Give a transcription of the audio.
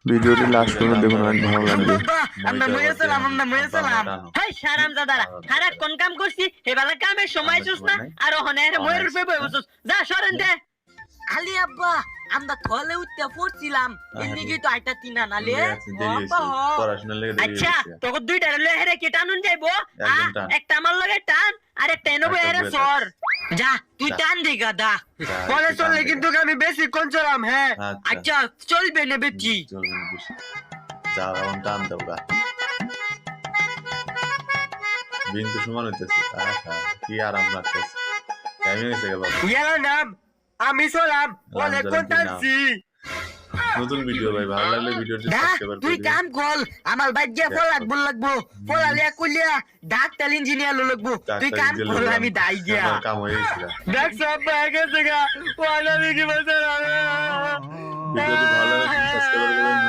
ভিডিওটি লাস্ট পর্যন্ত দেখুন, অনেক ভালো লাগবে। আমরা মরে সালাম হাই শারাম দাদারা হারা কোন কাম করছি এবারে কামের সময় চুস না আর ওখানে মরে রূপে বসুস যা সরেন দে আলি আব্বা আমরা কলে উঠতে পড়ছিলাম এদিকে তো আইটা তিনা নালে আচ্ছা তোকে দুইটা লে হেরে কি টানুন যাইবো একটা আমার লগে টান আর একটা এনবো এর সর যা তুই টান দি গাদা বলে চললে কিন্তু আমি বেশি কোন চলাম হ্যাঁ আচ্ছা চলবে না বেটি যা এখন টান দাও গা বিন্দু সমান হইতেছে কি আরাম লাগতেছে টাইম হয়েছে গে বাবা ইয়ার নাম আমি চলাম বলে কোন টানছি নতুন ভিডিও ভাই ভালো লাগলে ভিডিওটি সাবস্ক্রাইব করে তুই কাম কর আমার বাজ্যা লাগবো ফলালিয়া কুলিয়া ডাক্তার ইঞ্জিনিয়ার লাগবো তুই কাম কর আমি দাই গিয়া কাম হয়ে গেছে দেখ সব হয়ে গেছে গা ওয়ালা কি বলছে ভিডিওটি ভালো লাগলে সাবস্ক্রাইব করে